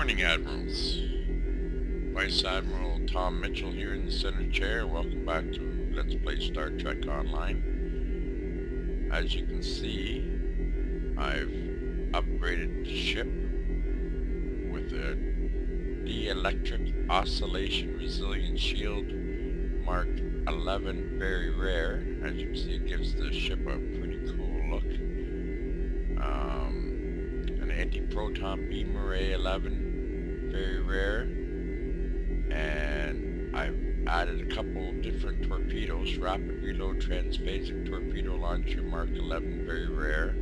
morning, Admirals. Vice Admiral Tom Mitchell here in the center chair. Welcome back to Let's Play Star Trek Online. As you can see, I've upgraded the ship with a dielectric oscillation resilient shield marked 11 very rare. As you can see, it gives the ship a pretty cool look. An anti-proton beam array 11 very rare, and I've added a couple of different torpedoes. Rapid reload transphasic torpedo launcher mark 11 very rare,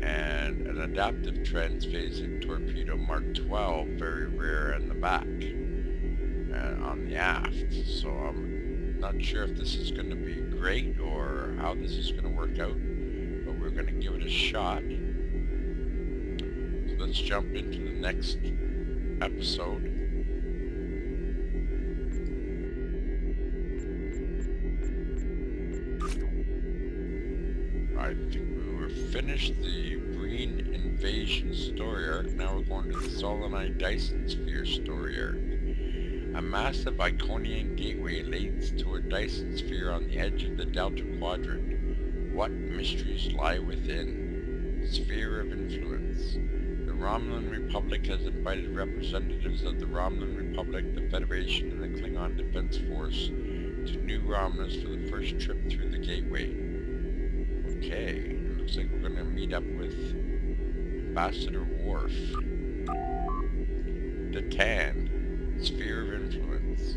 and an adaptive transphasic torpedo mark 12 very rare in the back and on the aft. So I'm not sure if this is going to be great or how this is going to work out, but we're going to give it a shot. So let's jump into the next episode. I think we were finished the Green Invasion story arc. Now we're going to the Solonite Dyson Sphere story arc. A massive Iconian gateway leads to a Dyson sphere on the edge of the Delta Quadrant. What mysteries lie within? Sphere of Influence. The Romulan Republic has invited representatives of the Romulan Republic, the Federation, and the Klingon Defense Force to New Romulus for the first trip through the gateway. Okay, it looks like we're going to meet up with Ambassador Worf. The Tan. Sphere of Influence.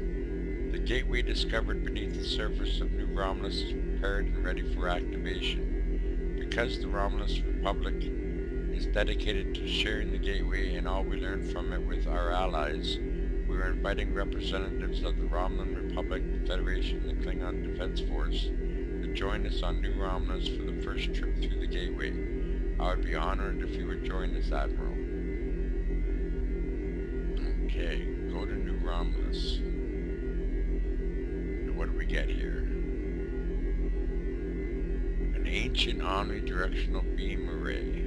The gateway discovered beneath the surface of New Romulus is prepared and ready for activation. Because the Romulus Republic is dedicated to sharing the gateway and all we learn from it with our allies, we are inviting representatives of the Romulan Republic, the Federation, and the Klingon Defense Force to join us on New Romulus for the first trip through the gateway. I would be honored if you would join us, Admiral. Okay, go to New Romulus. And what do we get here? An ancient omnidirectional beam array.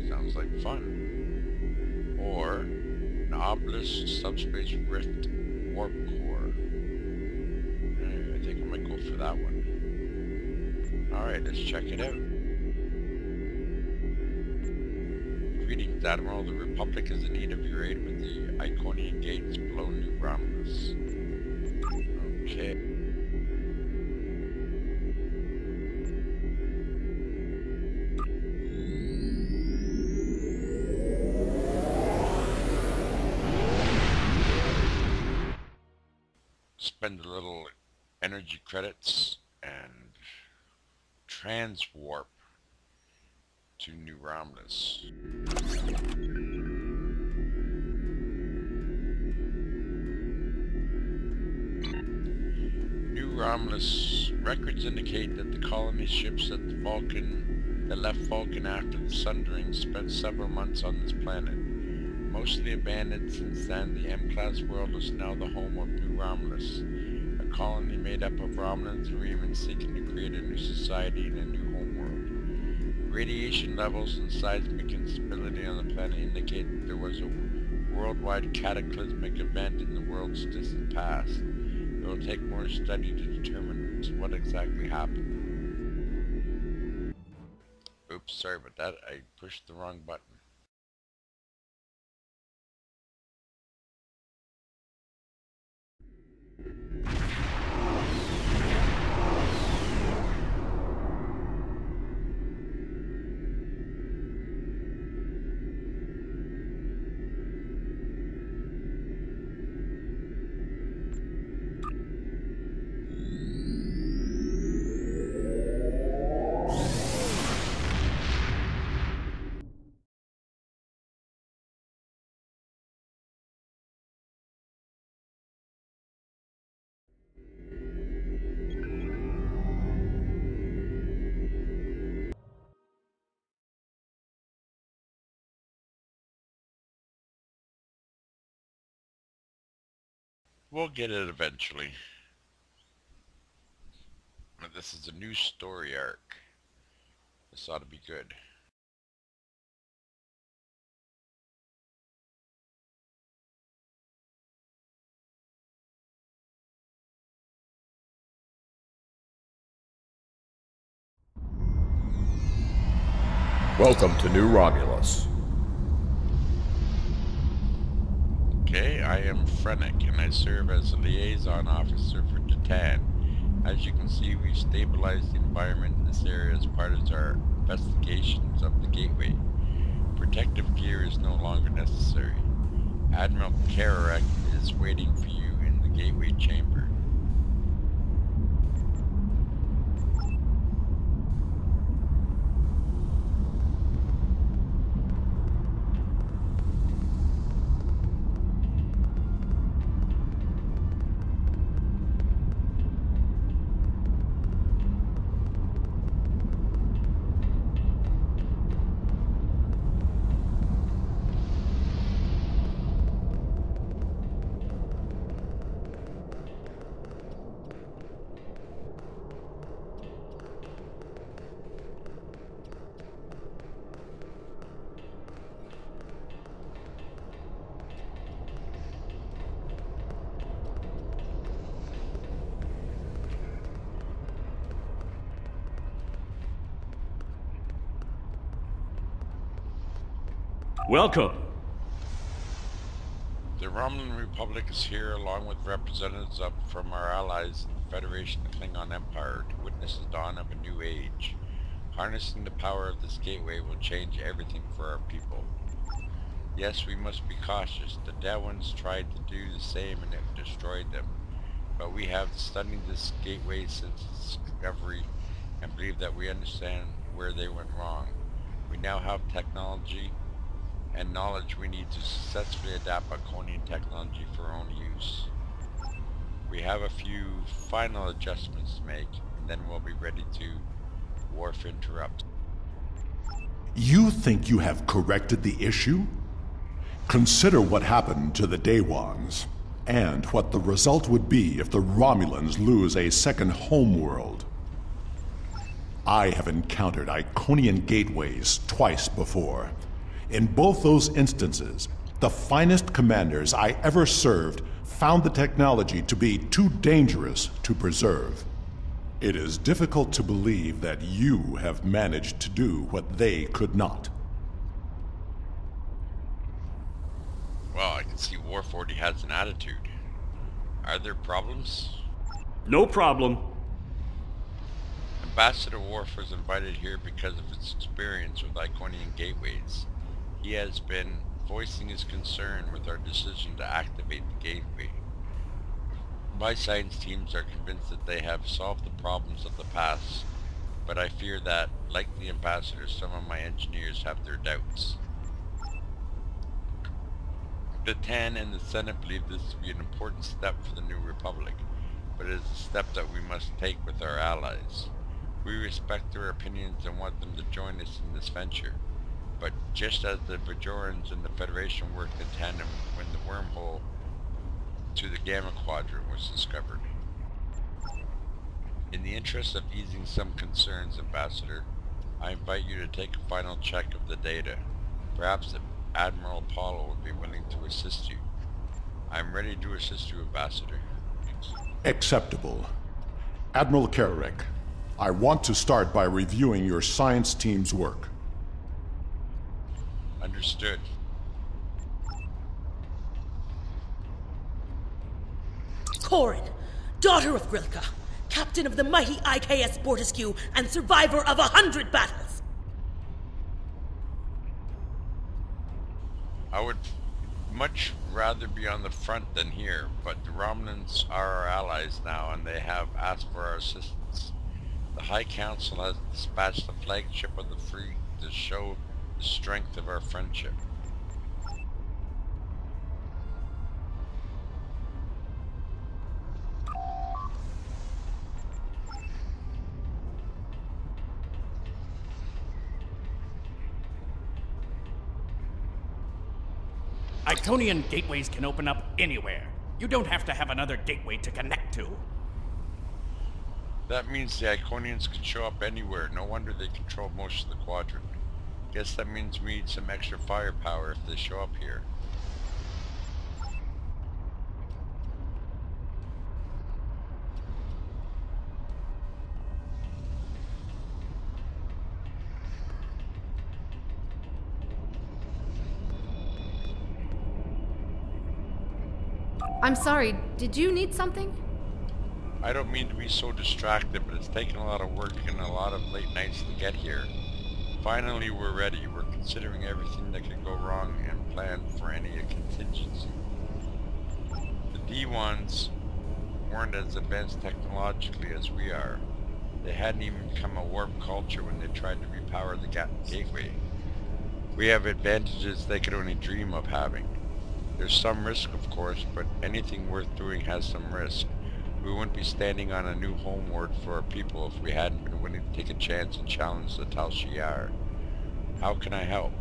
Sounds like fun. Or an obelisk subspace rift warp core. I think I might go for that one. Alright, let's check it out. Greetings, Admiral. The Republic is in need of your aid with the Iconian gates below New Romulus. Okay. Spend a little energy credits and transwarp to New Romulus. New Romulus records indicate that the colony ships that left Vulcan after the Sundering spent several months on this planet. Mostly abandoned since then, the M-class world is now the home of New Romulus, a colony made up of Romulans and Remans seeking to create a new society and a new homeworld. Radiation levels and seismic instability on the planet indicate that there was a worldwide cataclysmic event in the world's distant past. It will take more study to determine what exactly happened. Oops, sorry about that. I pushed the wrong button. We'll get it eventually. But this is a new story arc. This ought to be good. Welcome to New Romulus. Okay, I am Frennick, and I serve as a liaison officer for Titan. As you can see, we've stabilized the environment in this area as part of our investigations of the gateway. Protective gear is no longer necessary. Admiral Kararek is waiting for you in the gateway chamber. Welcome. The Romulan Republic is here along with representatives from our allies in the Federation of the Klingon Empire to witness the dawn of a new age. Harnessing the power of this gateway will change everything for our people. Yes, we must be cautious. The dead ones tried to do the same and it destroyed them. But we have studied this gateway since its discovery and believe that we understand where they went wrong. We now have technology and knowledge we need to successfully adapt Iconian technology for our own use. We have a few final adjustments to make, and then we'll be ready to Wharf interrupt. You think you have corrected the issue? Consider what happened to the Daewons, and what the result would be if the Romulans lose a second homeworld. I have encountered Iconian gateways twice before. In both those instances, the finest commanders I ever served found the technology to be too dangerous to preserve. It is difficult to believe that you have managed to do what they could not. Well, I can see Worf already has an attitude. Are there problems? No problem. Ambassador Worf was invited here because of his experience with Iconian gateways. He has been voicing his concern with our decision to activate the gateway. My science teams are convinced that they have solved the problems of the past, but I fear that, like the ambassador, some of my engineers have their doubts. The TAN and the Senate believe this to be an important step for the New Republic, but it is a step that we must take with our allies. We respect their opinions and want them to join us in this venture. But just as the Bajorans and the Federation worked in tandem when the wormhole to the Gamma Quadrant was discovered. In the interest of easing some concerns, Ambassador, I invite you to take a final check of the data. Perhaps Admiral Apollo would be willing to assist you. I am ready to assist you, Ambassador. Acceptable. Admiral Kararek, I want to start by reviewing your science team's work. Understood. Corin, daughter of Grilka, captain of the mighty IKS Bortiscu, and survivor of 100 battles. I would much rather be on the front than here, but the Romulans are our allies now, and they have asked for our assistance. The High Council has dispatched the flagship of the fleet to show the strength of our friendship. Iconian gateways can open up anywhere. You don't have to have another gateway to connect to. That means the Iconians can show up anywhere. No wonder they control most of the quadrant. Guess that means we need some extra firepower if they show up here. I'm sorry, did you need something? I don't mean to be so distracted, but it's taken a lot of work and a lot of late nights to get here. Finally, we're ready. We're considering everything that could go wrong and plan for any contingency. The D1s weren't as advanced technologically as we are. They hadn't even become a warp culture when they tried to repower the gateway. We have advantages they could only dream of having. There's some risk, of course, but anything worth doing has some risk. We wouldn't be standing on a new homeworld for our people if we hadn't been willing to take a chance and challenge the Tal Shiar. How can I help?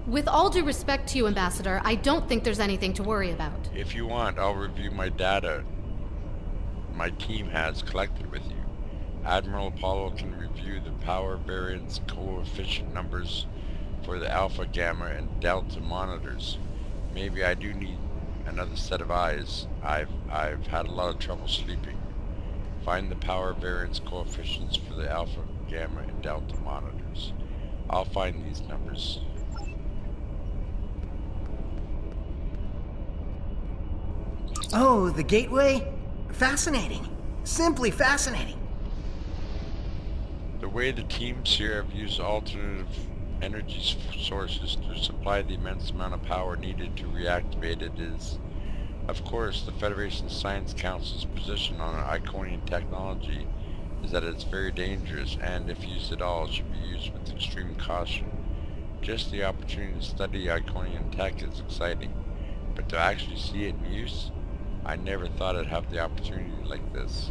With all due respect to you, Ambassador, I don't think there's anything to worry about. If you want, I'll review my data my team has collected with you. Admiral Apollo can review the power variance coefficient numbers for the alpha, gamma, and delta monitors. Maybe I do need another set of eyes. I've had a lot of trouble sleeping. Find the power variance coefficients for the alpha, gamma, and delta monitors. I'll find these numbers. Oh, the gateway? Fascinating. Simply fascinating. The way the teams here have used alternative energy sources to supply the immense amount of power needed to reactivate it is, of course, the Federation Science Council's position on Iconian technology is that it's very dangerous and, if used at all, should be used with extreme caution. Just the opportunity to study Iconian tech is exciting, but to actually see it in use, I never thought I'd have the opportunity like this.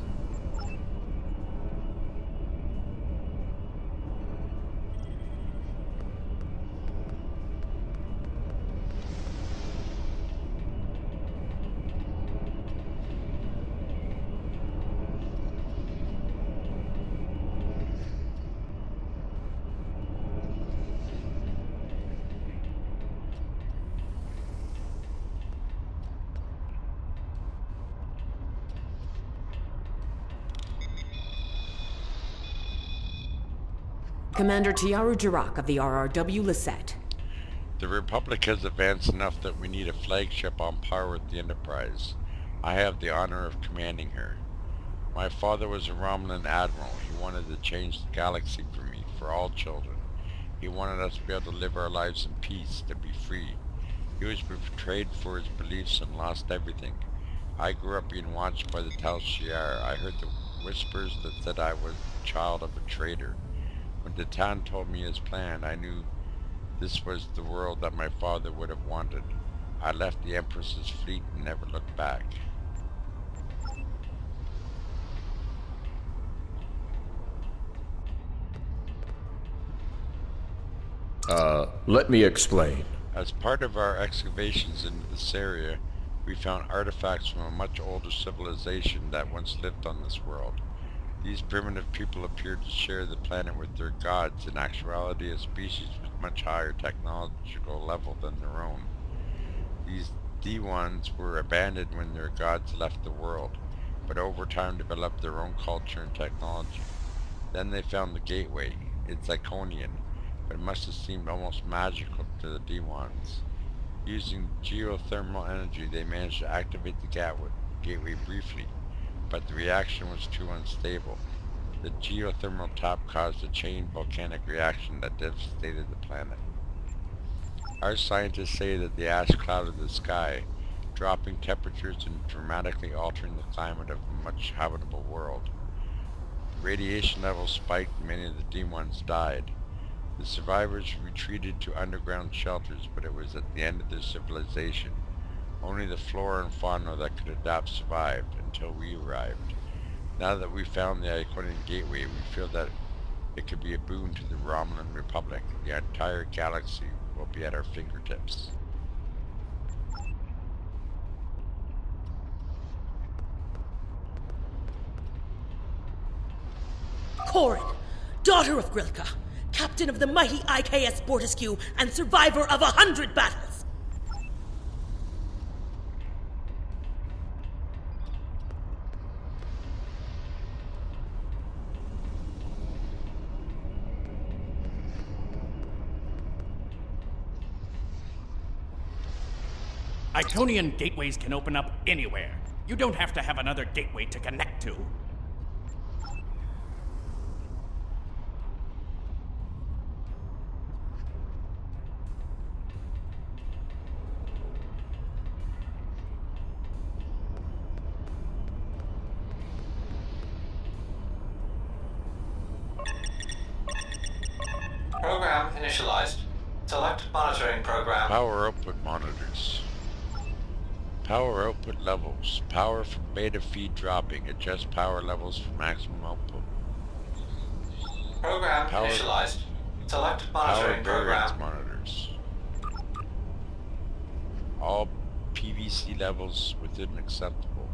Commander Tiaru Jirak of the RRW Lisette. The Republic has advanced enough that we need a flagship on par with the Enterprise. I have the honor of commanding her. My father was a Romulan admiral. He wanted to change the galaxy for me, for all children. He wanted us to be able to live our lives in peace, to be free. He was betrayed for his beliefs and lost everything. I grew up being watched by the Tal Shiar. I heard the whispers that said I was the child of a traitor. When Datan told me his plan, I knew this was the world that my father would have wanted. I left the Empress's fleet and never looked back. Let me explain. As part of our excavations into this area, we found artifacts from a much older civilization that once lived on this world. These primitive people appeared to share the planet with their gods, in actuality a species with much higher technological level than their own. These D1s were abandoned when their gods left the world, but over time developed their own culture and technology. Then they found the gateway. It's Iconian, but it must have seemed almost magical to the D1s. Using geothermal energy, they managed to activate the gateway briefly, but the reaction was too unstable. The geothermal tap caused a chain volcanic reaction that devastated the planet. Our scientists say that the ash clouded the sky, dropping temperatures and dramatically altering the climate of a much habitable world. The radiation levels spiked and many of the D1s died. The survivors retreated to underground shelters, but it was at the end of their civilization. Only the flora and fauna that could adapt survived until we arrived. Now that we've found the Iconian Gateway, we feel that it could be a boon to the Romulan Republic. The entire galaxy will be at our fingertips. Corin, daughter of Grilka, captain of the mighty IKS Bortesque and survivor of 100 battles. Iconian gateways can open up anywhere. You don't have to have another gateway to connect to. Program initialized. Select monitoring program. Power output monitors. Power output levels. Power from beta feed dropping. Adjust power levels for maximum output. Program initialized. Select monitoring Power variance program. monitors. All PVC levels within acceptable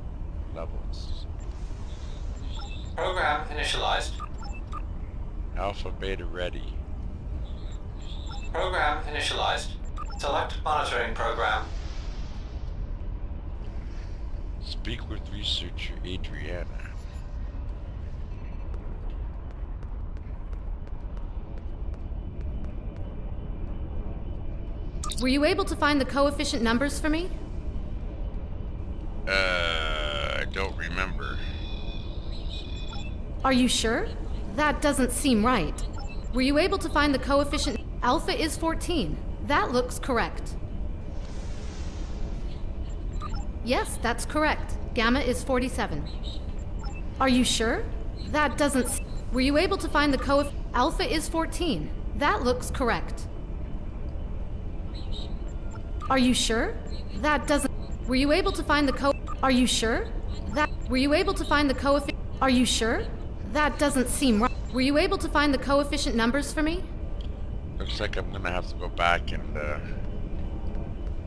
levels. Program initialized. Alpha beta ready. Program initialized. Select monitoring program. Speak with researcher Adriana. Were you able to find the coefficient numbers for me? I don't remember. Are you sure? That doesn't seem right. Were you able to find the coefficient? Alpha is 14. That looks correct. Yes, that's correct. Gamma is 47. Are you sure? That doesn't... Were you able to find the coefficient? Alpha is 14. That looks correct. Are you sure? That doesn't... Were you able to find the Are you sure? That... Were you able to find the coefficient? Are you sure? That doesn't seem right. Were you able to find the coefficient numbers for me? Looks like I'm gonna have to go back and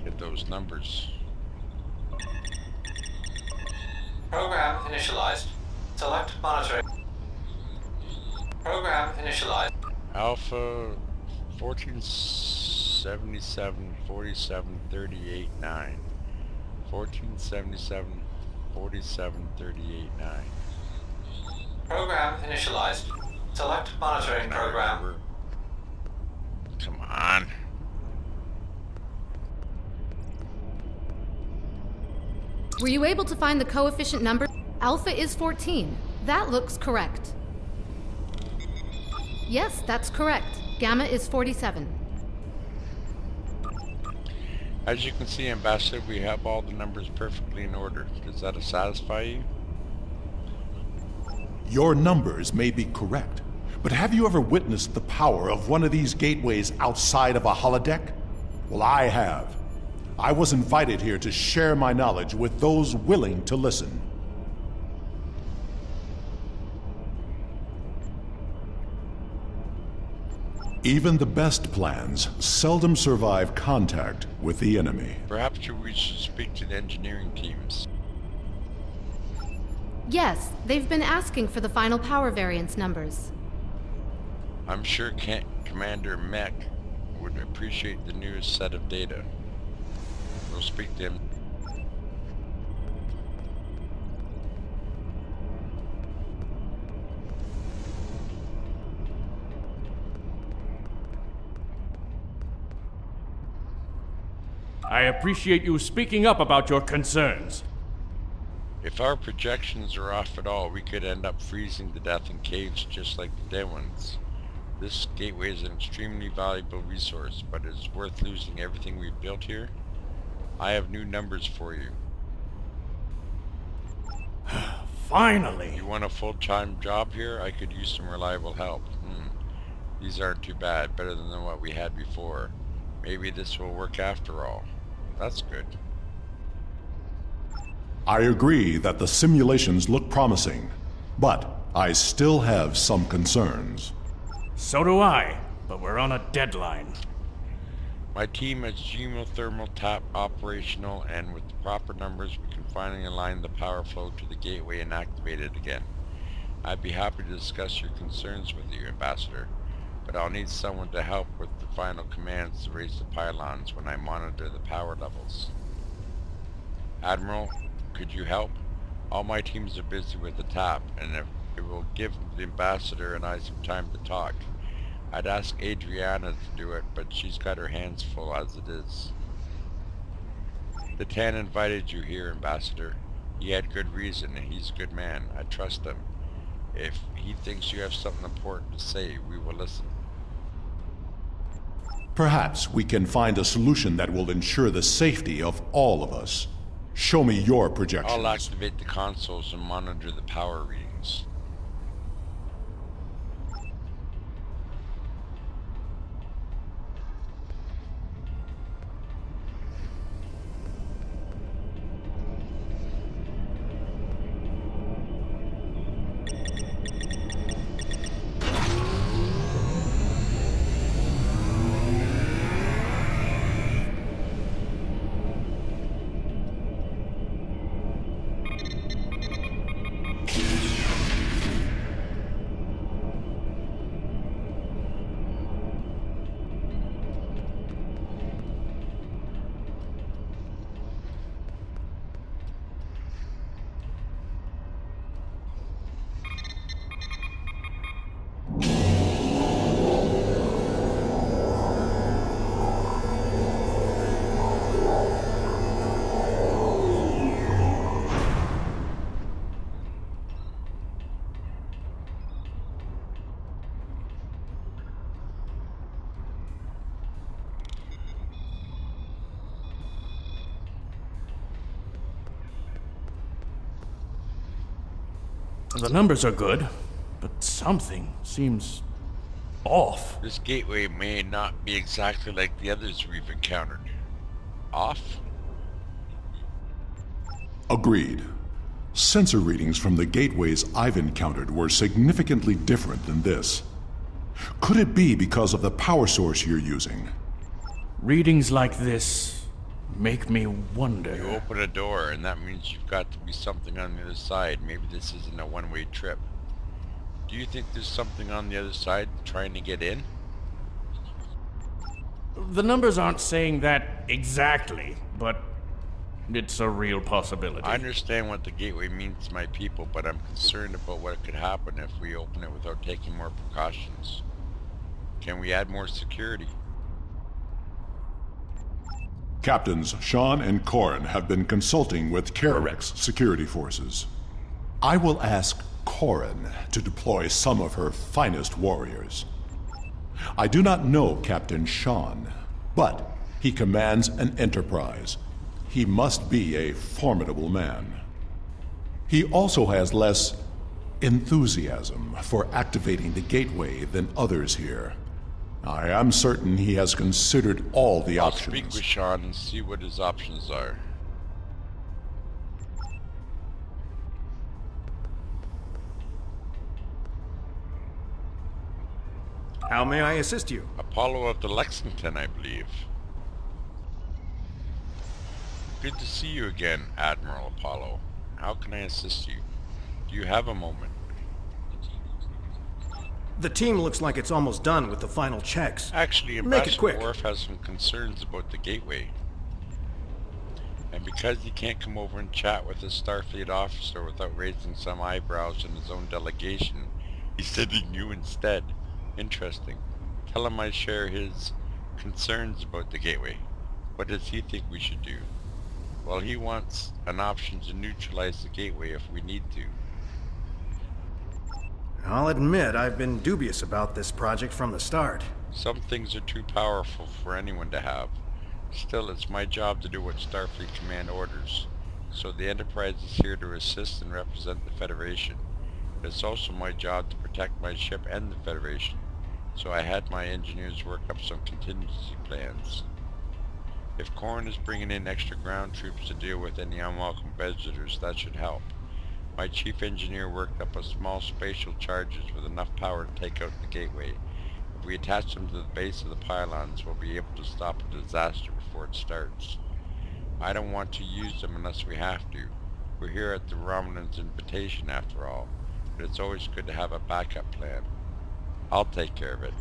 get those numbers. Program initialized. Select monitoring. Program initialized. Alpha 1477 47 38 9. 1477 47 38 9. Program initialized. Select monitoring program. Come on. Were you able to find the coefficient number? Alpha is 14. That looks correct. Yes, that's correct. Gamma is 47. As you can see, Ambassador, we have all the numbers perfectly in order. Does that satisfy you? Your numbers may be correct, but have you ever witnessed the power of one of these gateways outside of a holodeck? Well, I have. I was invited here to share my knowledge with those willing to listen. Even the best plans seldom survive contact with the enemy. Perhaps we should speak to the engineering teams. Yes, they've been asking for the final power variance numbers. I'm sure Commander Mech would appreciate the newest set of data. We'll speak to him. I appreciate you speaking up about your concerns. If our projections are off at all, we could end up freezing to death in caves just like the dead ones. This gateway is an extremely valuable resource, but it is worth losing everything we've built here. I have new numbers for you. Finally! You want a full-time job here? I could use some reliable help. These aren't too bad, better than what we had before. Maybe this will work after all. That's good. I agree that the simulations look promising, but I still have some concerns. So do I, but we're on a deadline. My team has geothermal tap operational, and with the proper numbers we can finally align the power flow to the gateway and activate it again. I'd be happy to discuss your concerns with you, Ambassador, but I'll need someone to help with the final commands to raise the pylons when I monitor the power levels. Admiral, could you help? All my teams are busy with the tap, and if it will give the Ambassador and I some time to talk. I'd ask Adriana to do it, but she's got her hands full as it is. The Tan invited you here, Ambassador. He had good reason, and he's a good man. I trust him. If he thinks you have something important to say, we will listen. Perhaps we can find a solution that will ensure the safety of all of us. Show me your projections. I'll activate the consoles and monitor the power readings. The numbers are good, but something seems off. This gateway may not be exactly like the others we've encountered. Off? Agreed. Sensor readings from the gateways I've encountered were significantly different than this. Could it be because of the power source you're using? Readings like this make me wonder. You open a door, and that means you've got to be something on the other side. Maybe this isn't a one-way trip. Do you think there's something on the other side trying to get in? The numbers aren't saying that exactly, but it's a real possibility. I understand what the gateway means to my people, but I'm concerned about what could happen if we open it without taking more precautions. Can we add more security? Captains Sean and Corin have been consulting with Kararek's security forces. I will ask Corin to deploy some of her finest warriors. I do not know Captain Sean, but he commands an enterprise. He must be a formidable man. He also has less enthusiasm for activating the gateway than others here. I am certain he has considered all the options. I'll speak with Sean and see what his options are. How may I assist you? Apollo of the Lexington, I believe. Good to see you again, Admiral Apollo. How can I assist you? Do you have a moment? The team looks like it's almost done with the final checks. Actually, Make it quick. Ambassador Worf has some concerns about the gateway. And because he can't come over and chat with a Starfleet officer without raising some eyebrows in his own delegation, he's sending you instead. Interesting. Tell him I share his concerns about the gateway. What does he think we should do? Well, he wants an option to neutralize the gateway if we need to. I'll admit I've been dubious about this project from the start. Some things are too powerful for anyone to have. Still, it's my job to do what Starfleet Command orders. So the Enterprise is here to assist and represent the Federation. It's also my job to protect my ship and the Federation. So I had my engineers work up some contingency plans. If Corin is bringing in extra ground troops to deal with any unwelcome visitors, that should help. My chief engineer worked up a small spatial charges with enough power to take out the gateway. If we attach them to the base of the pylons, we'll be able to stop a disaster before it starts. I don't want to use them unless we have to. We're here at the Romulan's invitation after all, but it's always good to have a backup plan. I'll take care of it.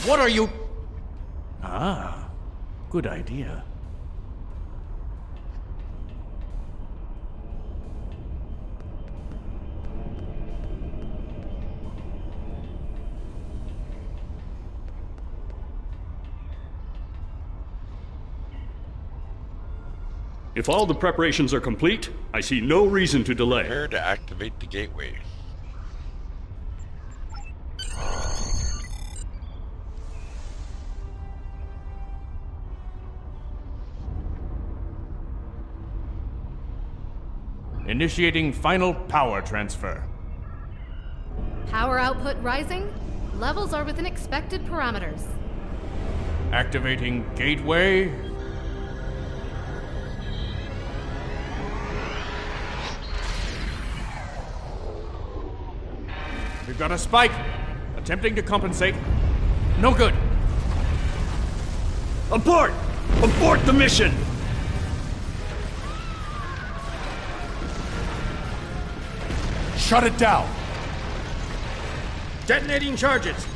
What are you... Ah, good idea. If all the preparations are complete, I see no reason to delay. Prepare to activate the gateway. Initiating final power transfer. Power output rising. Levels are within expected parameters. Activating gateway. We've got a spike. Attempting to compensate. No good. Abort! Abort the mission! Shut it down! Detonating charges!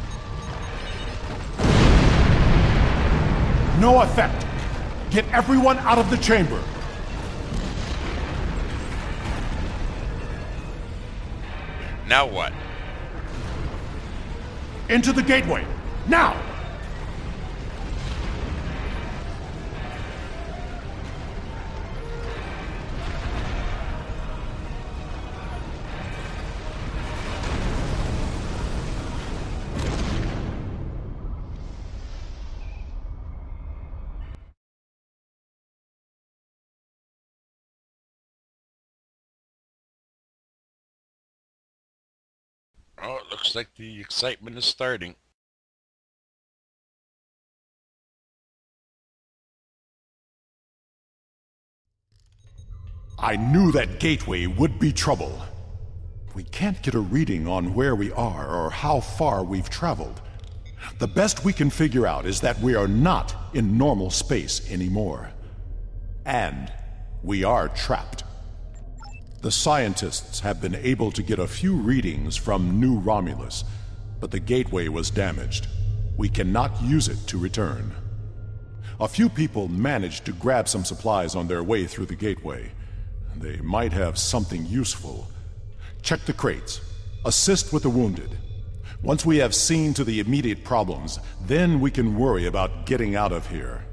No effect! Get everyone out of the chamber! Now what? Into the gateway! Now! Oh, it looks like the excitement is starting. I knew that gateway would be trouble. We can't get a reading on where we are or how far we've traveled. The best we can figure out is that we are not in normal space anymore. And we are trapped. The scientists have been able to get a few readings from New Romulus, but the gateway was damaged. We cannot use it to return. A few people managed to grab some supplies on their way through the gateway. They might have something useful. Check the crates. Assist with the wounded. Once we have seen to the immediate problems, then we can worry about getting out of here.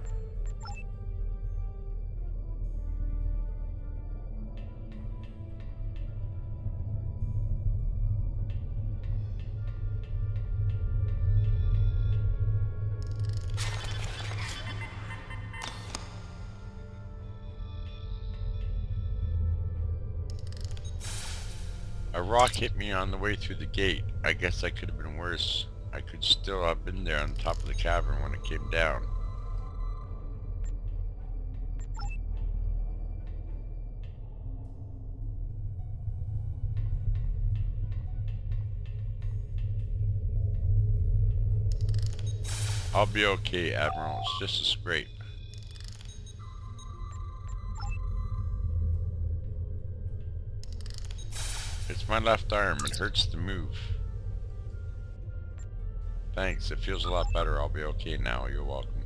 A rock hit me on the way through the gate. I guess I could have been worse. I could still have been there on top of the cavern when it came down. I'll be okay, Admiral. It's just a scrape. It's my left arm. It hurts to move. Thanks. It feels a lot better. I'll be okay now. You're welcome.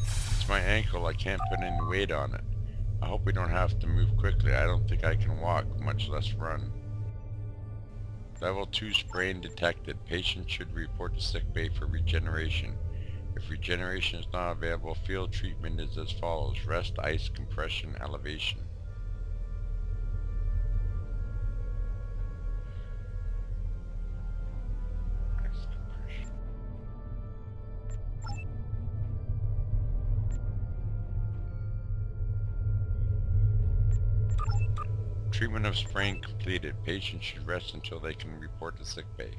It's my ankle. I can't put any weight on it. I hope we don't have to move quickly. I don't think I can walk, much less run. Level 2 sprain detected. Patient should report to sickbay for regeneration. If regeneration is not available, field treatment is as follows: rest, ice, compression, elevation. Ice, compression. Treatment of sprain completed. Patient should rest until they can report to sickbay.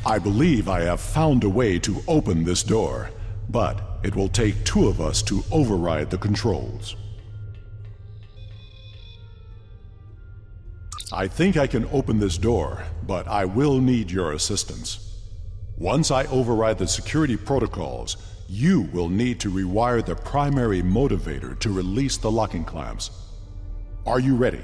I believe I have found a way to open this door, but it will take two of us to override the controls. I think I can open this door, but I will need your assistance. Once I override the security protocols, you will need to rewire the primary motivator to release the locking clamps. Are you ready?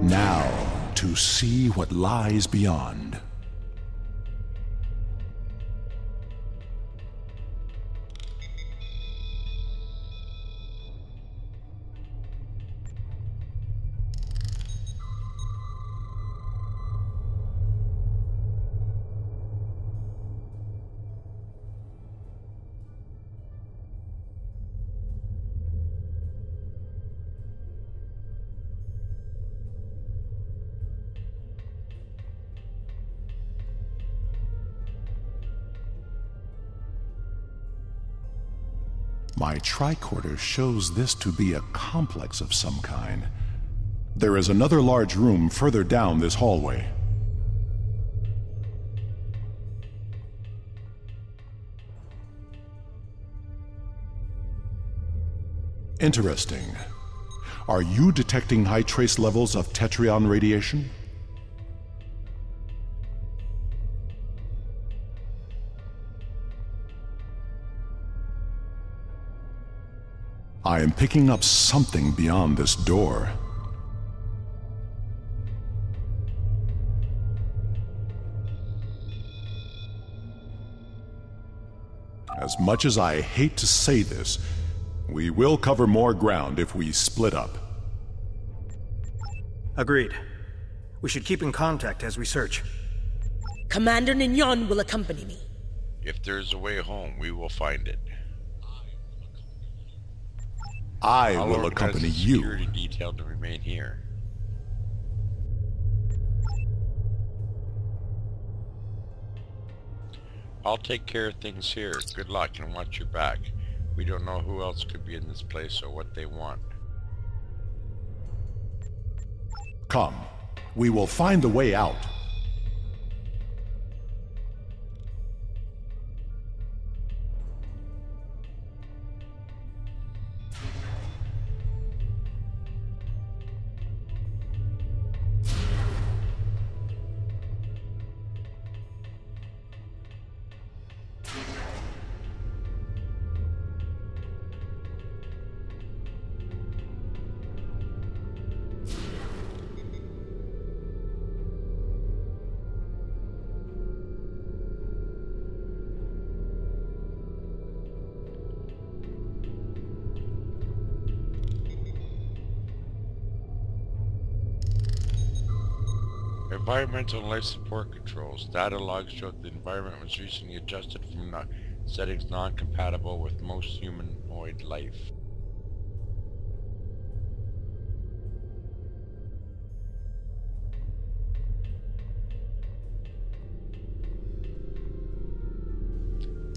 Now, to see what lies beyond. My tricorder shows this to be a complex of some kind. There is another large room further down this hallway. Interesting. Are you detecting high trace levels of Tetrion radiation? I am picking up something beyond this door. As much as I hate to say this, we will cover more ground if we split up. Agreed. We should keep in contact as we search. Commander Nignon will accompany me. If there's a way home, we will find it. I will accompany you. Security detail to remain here. I'll take care of things here. Good luck and watch your back. We don't know who else could be in this place or what they want. Come, we will find a way out. Environmental and life support controls. Data logs show that the environment was recently adjusted from settings non-compatible with most humanoid life.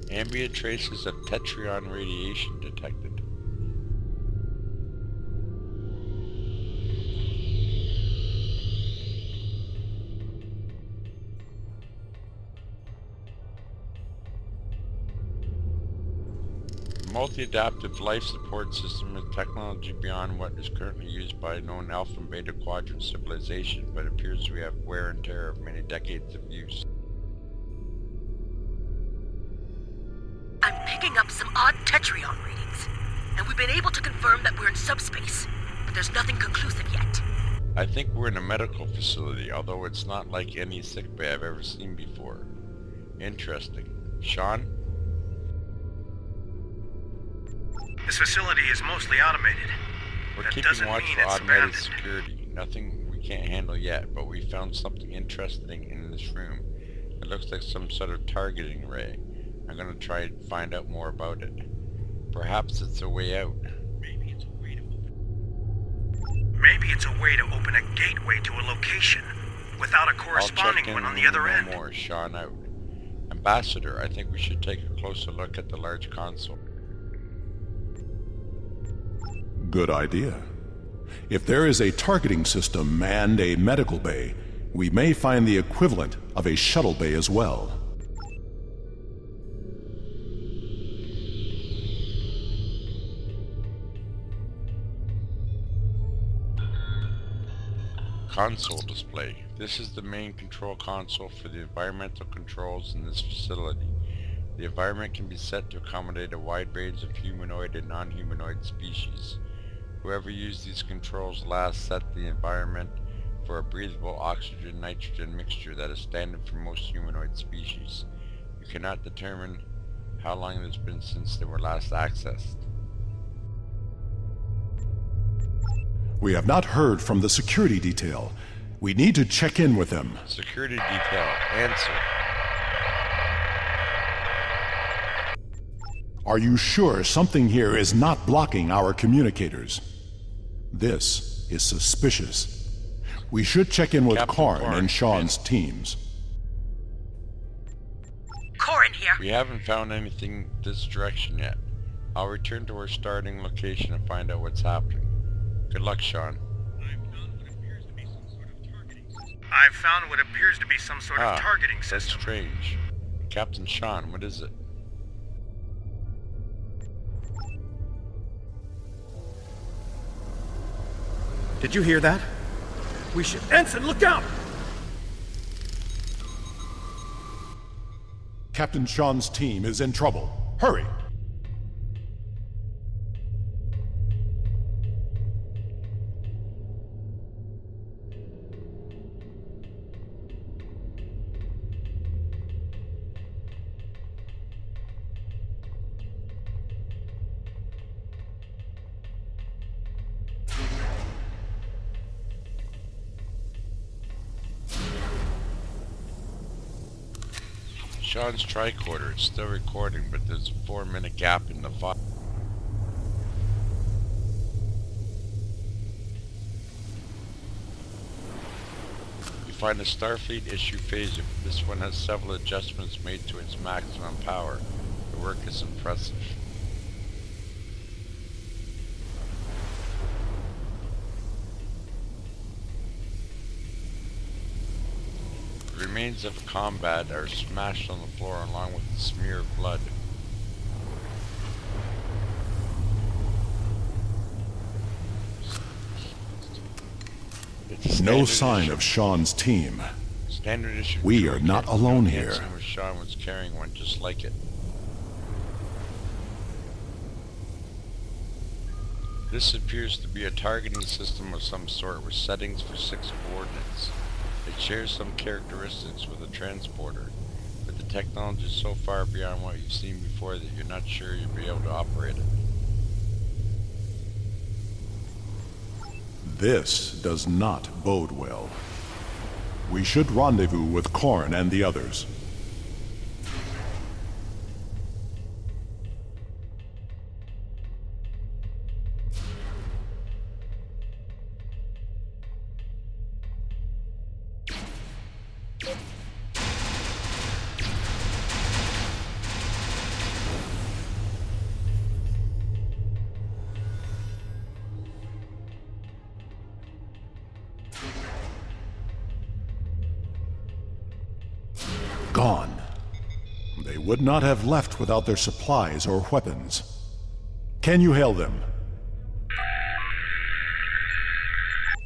Ambient traces of Tetrion radiation detected. Multi-adaptive life support system is technology beyond what is currently used by known Alpha and Beta Quadrant civilization, but it appears we have wear and tear of many decades of use. I'm picking up some odd Tetrion readings, and we've been able to confirm that we're in subspace, but there's nothing conclusive yet. I think we're in a medical facility, although it's not like any sickbay I've ever seen before. Interesting. Sean? This facility is mostly automated. We're That keeping doesn't watch mean for it's automated abandoned. security. Nothing we can't handle yet, but we found something interesting in this room. It looks like some sort of targeting array. I'm gonna try and find out more about it. Perhaps it's a way out. Maybe it's a way to open a gateway to a location without a corresponding one on the other end. More. Sean out. Ambassador, I think we should take a closer look at the large console. Good idea. If there is a targeting system and a medical bay, we may find the equivalent of a shuttle bay as well. Console display. This is the main control console for the environmental controls in this facility. The environment can be set to accommodate a wide range of humanoid and non-humanoid species. Whoever used these controls last set the environment for a breathable oxygen-nitrogen mixture that is standard for most humanoid species. You cannot determine how long it has been since they were last accessed. We have not heard from the security detail. We need to check in with them. Security detail, answer. Are you sure something here is not blocking our communicators? This is suspicious. We should check in with Karn and Sean's teams. Corin here. We haven't found anything this direction yet. I'll return to our starting location and find out what's happening. Good luck, Sean. I've found what appears to be some sort of targeting system. That's strange. Captain Sean, what is it? Did you hear that? We should... Ensign, look out! Captain Sean's team is in trouble. Hurry! Sean's tricorder, it's still recording, but there's a 4-minute gap in the file. You find a Starfleet issue phaser. This one has several adjustments made to its maximum power. The work is impressive. The remains of combat are smashed on the floor along with the smear of blood. No sign of Sean's team. Standard issue. We are not alone here. Sean was carrying one just like it. This appears to be a targeting system of some sort with settings for 6 coordinates. It shares some characteristics with a transporter, but the technology is so far beyond what you've seen before that you're not sure you'll be able to operate it. This does not bode well. We should rendezvous with Korn and the others. Gone. They would not have left without their supplies or weapons. Can you hail them?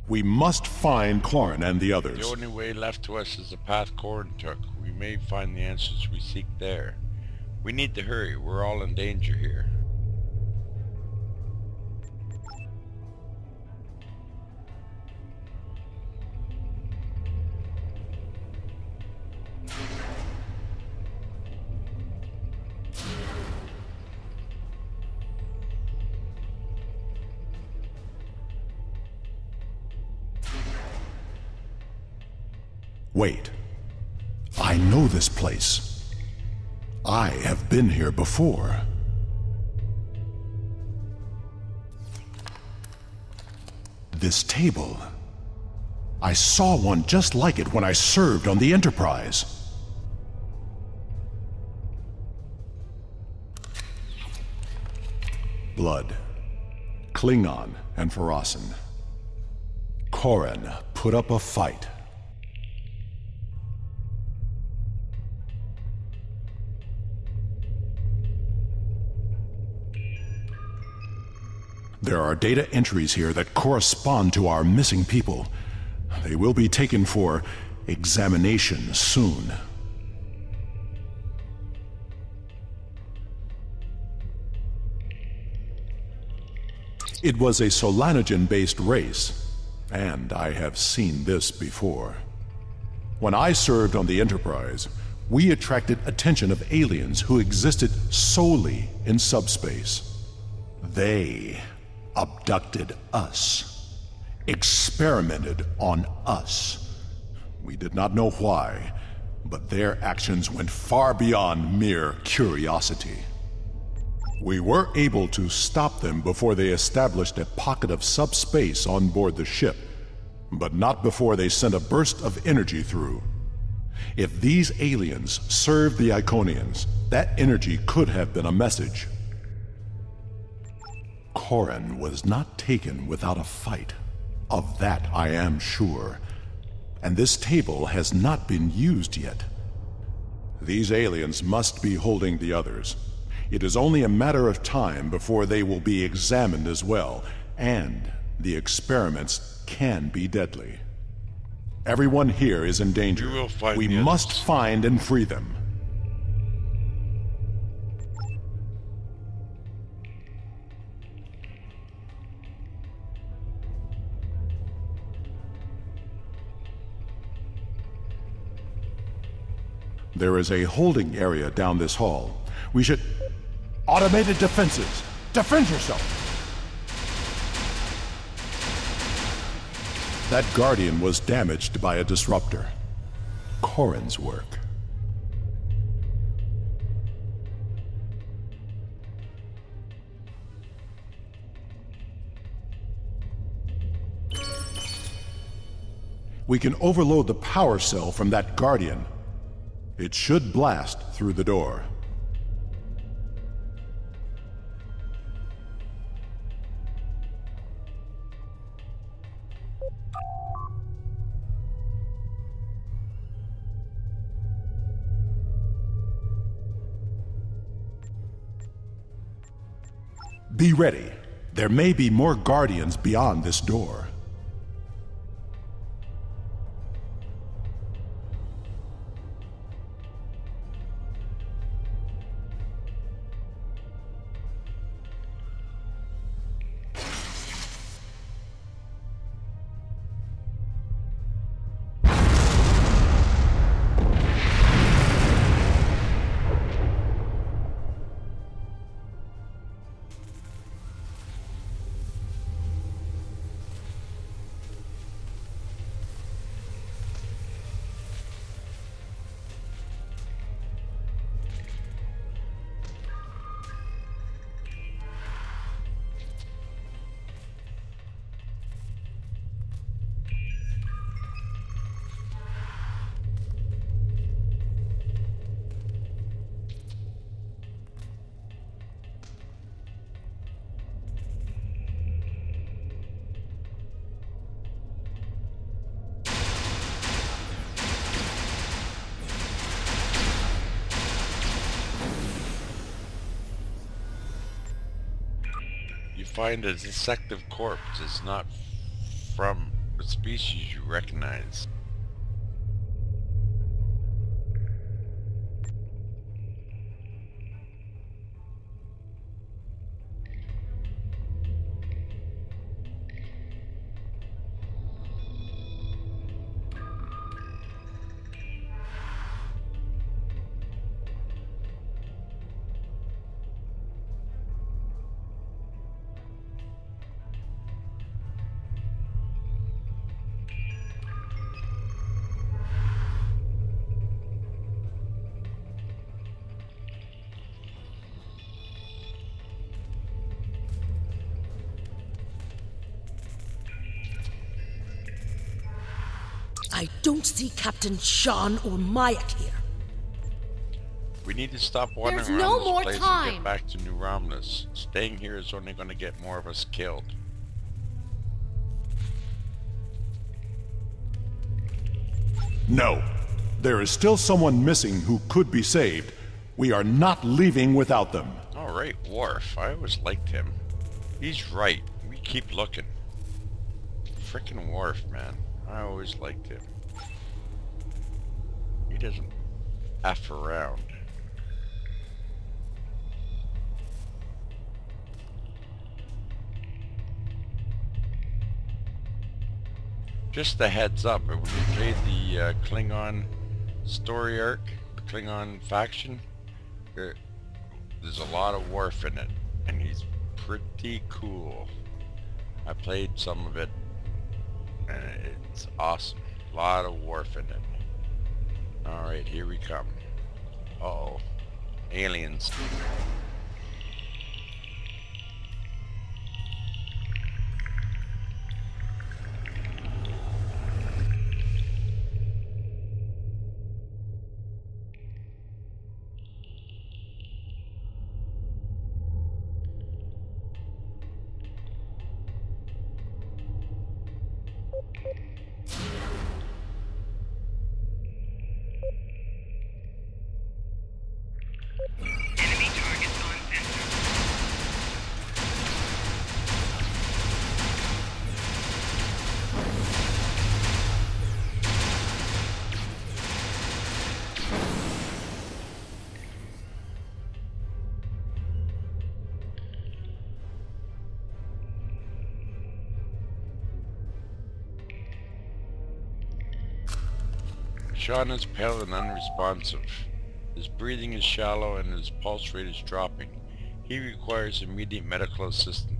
We must find Korn and the others. The only way left to us is the path Korn took. We may find the answers we seek there. We need to hurry. We're all in danger here. Wait. I know this place. I have been here before. This table. I saw one just like it when I served on the Enterprise. Blood. Klingon and Farasan. Koren put up a fight. There are data entries here that correspond to our missing people. They will be taken for examination soon. It was a Solanogen-based race, and I have seen this before. When I served on the Enterprise, we attracted attention of aliens who existed solely in subspace. They abducted us, experimented on us. We did not know why, but their actions went far beyond mere curiosity. We were able to stop them before they established a pocket of subspace on board the ship, but not before they sent a burst of energy through. If these aliens served the Iconians, that energy could have been a message. Koren was not taken without a fight. Of that I am sure. And this table has not been used yet. These aliens must be holding the others. It is only a matter of time before they will be examined as well, and the experiments can be deadly. Everyone here is in danger. We must find and free them. There is a holding area down this hall. We should... Automated defenses! Defend yourself! That Guardian was damaged by a disruptor. Koren's work. We can overload the power cell from that Guardian. It should blast through the door. Be ready. There may be more Guardians beyond this door. You find a dissective corpse is not from a species you recognize. I don't see Captain Sean or Mayak here. We need to stop wandering There's no around more this place time. and get back to New Romulus. Staying here is only going to get more of us killed. No. There is still someone missing who could be saved. We are not leaving without them. Alright, Worf. I always liked him. He's right. We keep looking. Frickin' Worf, man. I always liked him. He doesn't F around. Just a heads up, when we played the Klingon story arc, the Klingon faction, there's a lot of Worf in it, and he's pretty cool. I played some of it, and it's awesome. A lot of Worf in it. Alright, here we come. Uh-oh. Aliens. Sean is pale and unresponsive. His breathing is shallow and his pulse rate is dropping. He requires immediate medical assistance.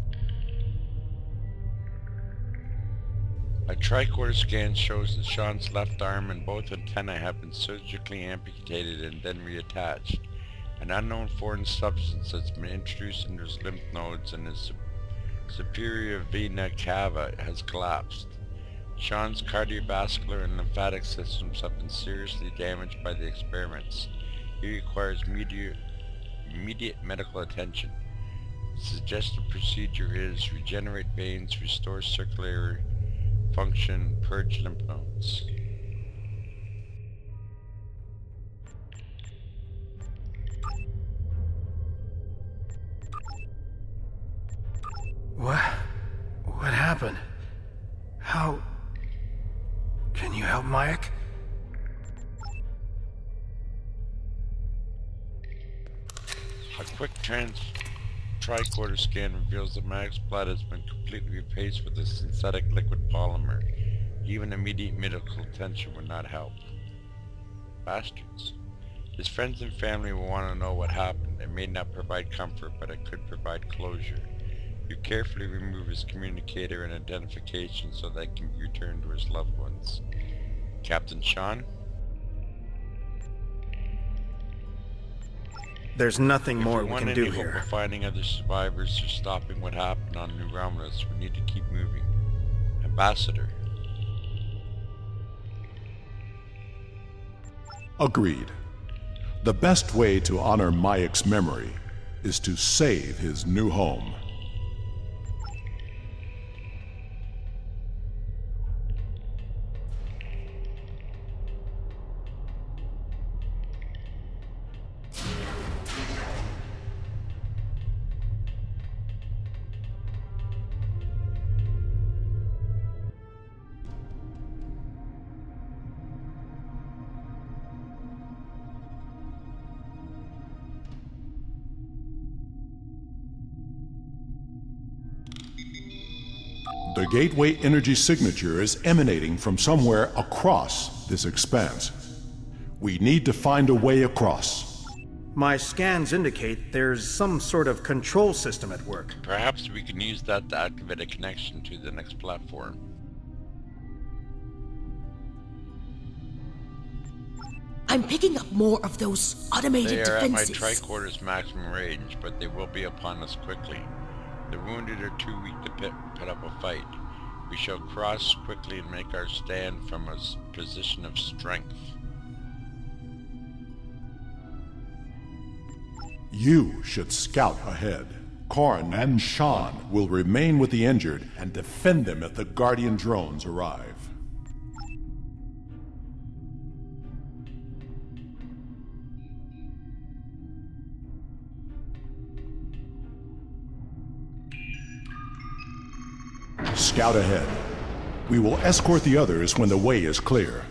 A tricorder scan shows that Sean's left arm and both antennae have been surgically amputated and then reattached. An unknown foreign substance has been introduced into his lymph nodes and his superior vena cava has collapsed. Sean's cardiovascular and lymphatic systems have been seriously damaged by the experiments. He requires immediate medical attention. The suggested procedure is regenerate veins, restore circulatory function, purge lymph nodes. What happened? How... Can you help Mike? A quick tricorder scan reveals that Mike's blood has been completely replaced with a synthetic liquid polymer. Even immediate medical attention would not help. Bastards. His friends and family will want to know what happened. It may not provide comfort, but it could provide closure. You carefully remove his communicator and identification so that it can be returned to his loved ones. Captain Sean? There's nothing more we can do If we want any hope of finding other survivors or stopping what happened on New Romulus, we need to keep moving. Ambassador. Agreed. The best way to honor Mayek's memory is to save his new home. The gateway energy signature is emanating from somewhere across this expanse. We need to find a way across. My scans indicate there's some sort of control system at work. Perhaps we can use that to activate a connection to the next platform. I'm picking up more of those automated defenses. They are at my tricorder's maximum range, but they will be upon us quickly. The wounded are too weak to put up a fight. We shall cross quickly and make our stand from a position of strength. You should scout ahead. Korn and Sean will remain with the injured and defend them if the Guardian drones arrive. Scout ahead. We will escort the others when the way is clear.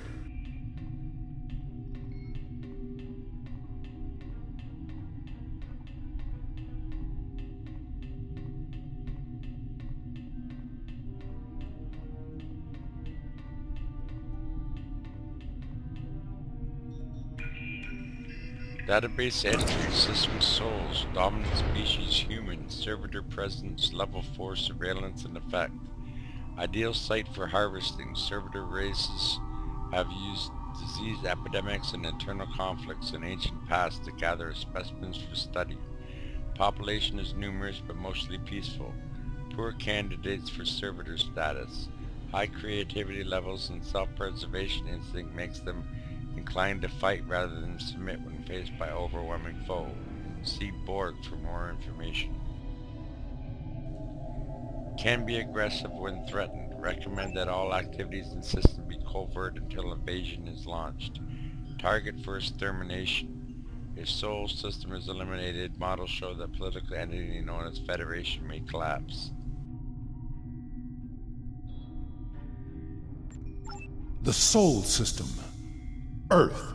Database entry, system souls, dominant species human, servitor presence, level 4 surveillance and effect. Ideal site for harvesting. Servitor races have used disease epidemics and internal conflicts in ancient past to gather specimens for study. Population is numerous but mostly peaceful. Poor candidates for servitor status. High creativity levels and self-preservation instinct makes them inclined to fight rather than submit when faced by overwhelming foe. See Borg for more information. Can be aggressive when threatened. Recommend that all activities in system be covert until invasion is launched. Target for extermination. If Sol system is eliminated, models show that political entity known as Federation may collapse. The Sol system. Earth.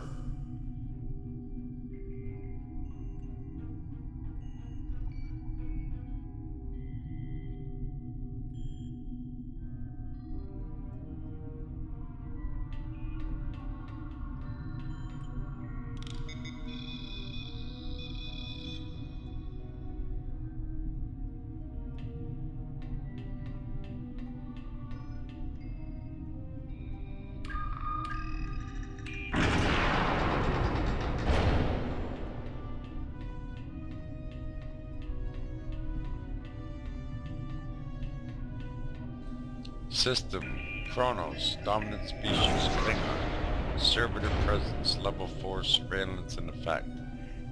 System, Chronos, dominant species, Klingon, servitor presence, level 4 surveillance and effect.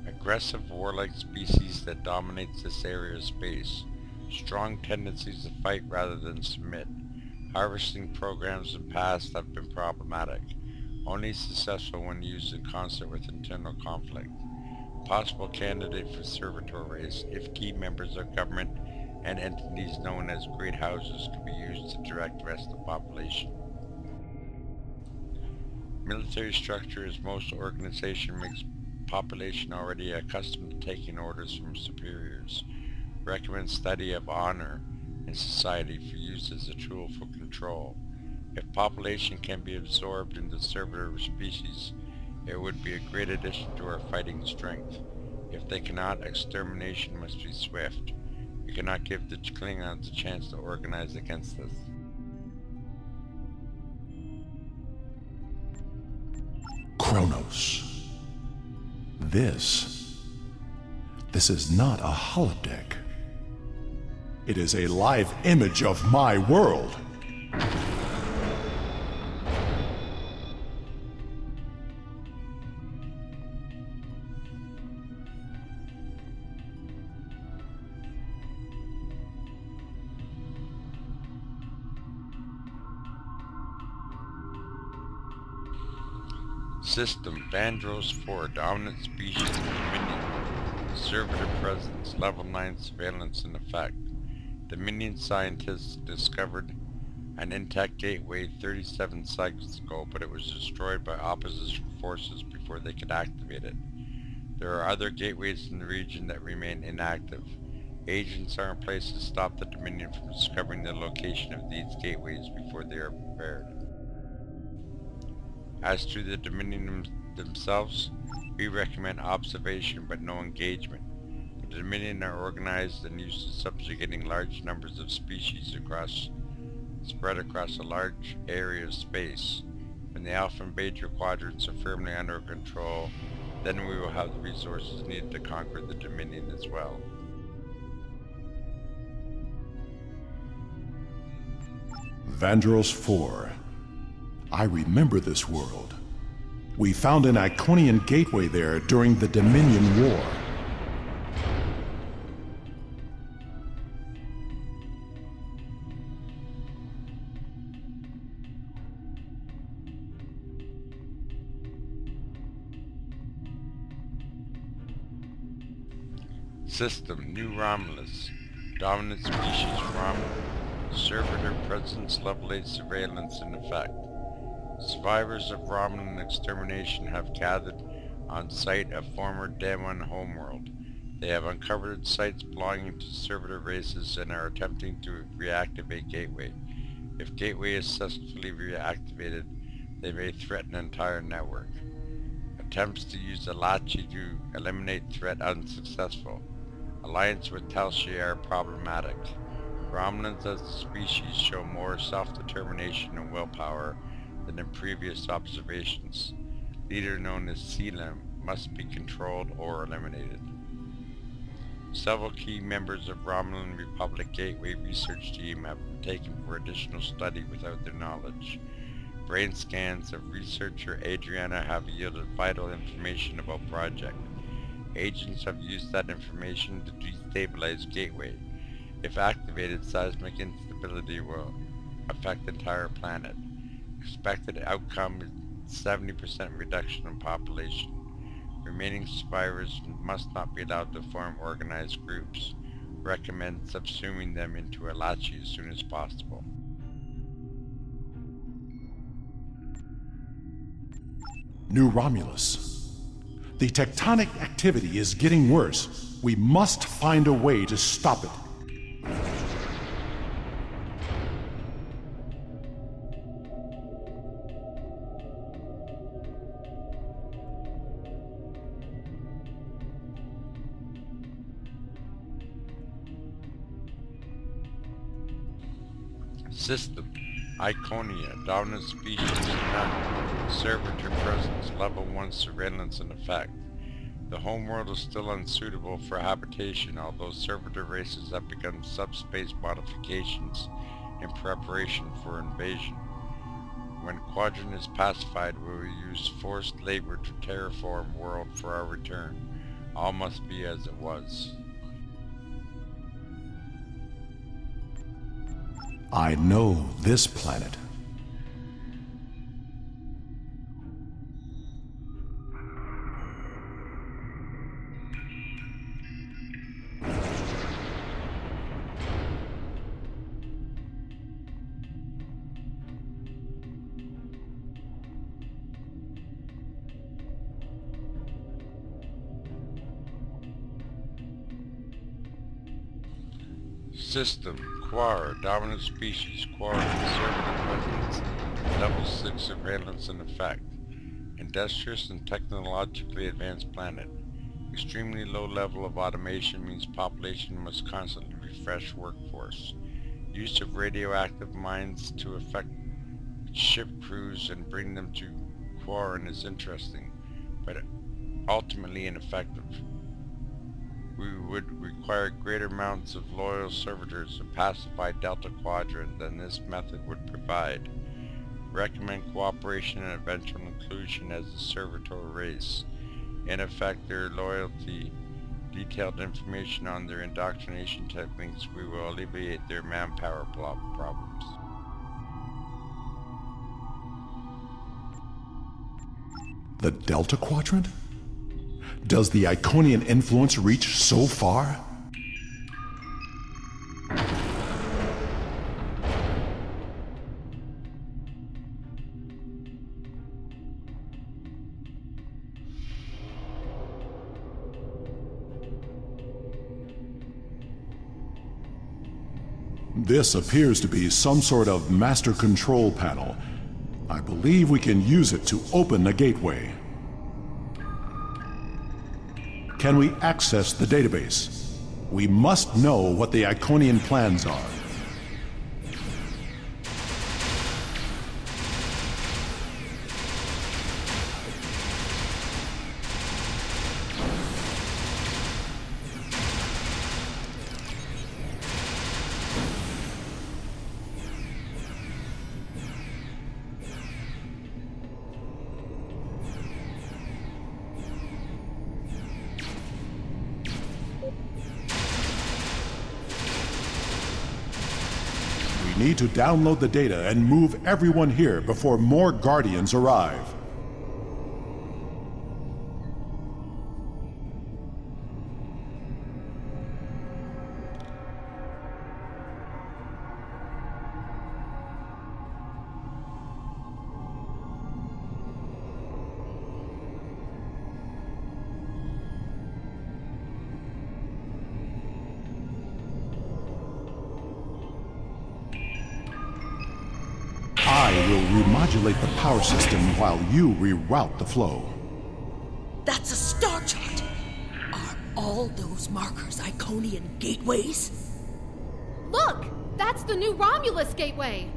Aggressive warlike species that dominates this area of space. Strong tendencies to fight rather than submit. Harvesting programs in past have been problematic. Only successful when used in concert with internal conflict. Possible candidate for servitor race if key members of government and entities known as great houses can be used to direct the rest of the population. Military structure as most organization makes population already accustomed to taking orders from superiors. Recommend study of honor in society for use as a tool for control. If population can be absorbed into servitor species, it would be a great addition to our fighting strength. If they cannot, extermination must be swift. We cannot give the Klingons a chance to organize against us. Kronos. This is not a holodeck. It is a live image of my world. System, Vandros 4, dominant species, Dominion, servitor presence, level 9 surveillance in effect. Dominion scientists discovered an intact gateway 37 cycles ago, but it was destroyed by opposition forces before they could activate it. There are other gateways in the region that remain inactive. Agents are in place to stop the Dominion from discovering the location of these gateways before they are prepared. As to the Dominion themselves, we recommend observation but no engagement. The Dominion are organized and used to subjugating large numbers of species spread across a large area of space. When the Alpha and Beta quadrants are firmly under control, then we will have the resources needed to conquer the Dominion as well. Vandros 4. I remember this world. We found an Iconian gateway there during the Dominion War. System, New Romulus. Dominant species, Romulan. Servitor presence, level 8 surveillance in effect. Survivors of Romulan extermination have gathered on site of former Daemon homeworld. They have uncovered sites belonging to servitor races and are attempting to reactivate Gateway. If Gateway is successfully reactivated, they may threaten an entire network. Attempts to use Alachi to eliminate threat unsuccessful. Alliance with Tal'Shia are problematic. Romulans as a species show more self-determination and willpower than in previous observations. Leader known as Selim must be controlled or eliminated. Several key members of Romulan Republic Gateway research team have been taken for additional study without their knowledge. Brain scans of researcher Adriana have yielded vital information about Project. Agents have used that information to destabilize Gateway. If activated, seismic instability will affect the entire planet. Expected outcome is 70% reduction in population. Remaining survivors must not be allowed to form organized groups. Recommend subsuming them into Alachi as soon as possible. New Romulus. The tectonic activity is getting worse. We must find a way to stop it. System, Iconia, dominant species, none. Servitor presence, level 1 surveillance in effect. The homeworld is still unsuitable for habitation, although servitor races have begun subspace modifications in preparation for invasion. When Quadrant is pacified, we will use forced labor to terraform world for our return. All must be as it was. I know this planet. System, Quar, dominant species, Quar, conservative presence, level 6 surveillance in effect. Industrious and technologically advanced planet. Extremely low level of automation means population must constantly refresh workforce. Use of radioactive mines to affect ship crews and bring them to Quarren is interesting, but ultimately ineffective. We would require greater amounts of loyal servitors to pacify Delta Quadrant than this method would provide. Recommend cooperation and eventual inclusion as a servitor race. In effect, their loyalty, detailed information on their indoctrination techniques, we will alleviate their manpower problems. The Delta Quadrant? Does the Iconian influence reach so far? This appears to be some sort of master control panel. I believe we can use it to open a gateway. Can we access the database? We must know what the Iconian plans are. We need to download the data and move everyone here before more Guardians arrive. will remodulate the power system while you reroute the flow. That's a star chart. Are all those markers Iconian gateways? Look! That's the new Romulus gateway!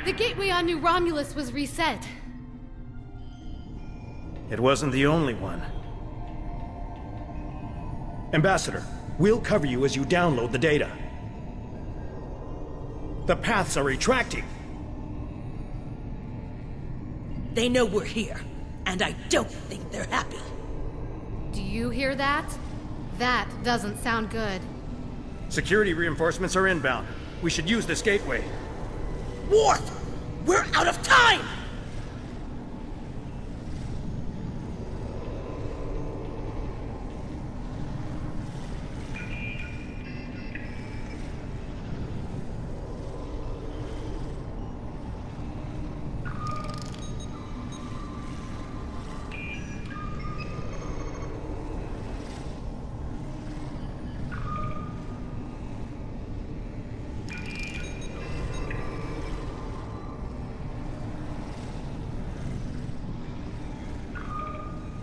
The gateway on New Romulus was reset. It wasn't the only one. Ambassador, we'll cover you as you download the data. The paths are retracting. They know we're here, and I don't think they're happy. Do you hear that? That doesn't sound good. Security reinforcements are inbound. We should use this gateway. Worf! We're out of time!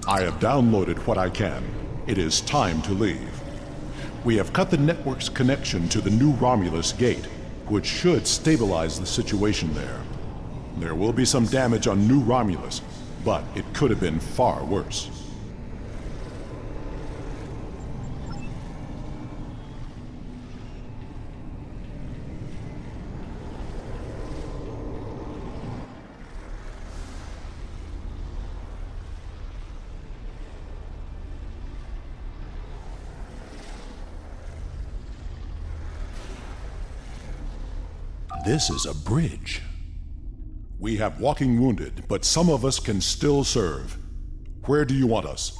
I have downloaded what I can. It is time to leave. We have cut the network's connection to the new Romulus gate, which should stabilize the situation there. There will be some damage on New Romulus, but it could have been far worse. This is a bridge. We have walking wounded, but some of us can still serve. Where do you want us?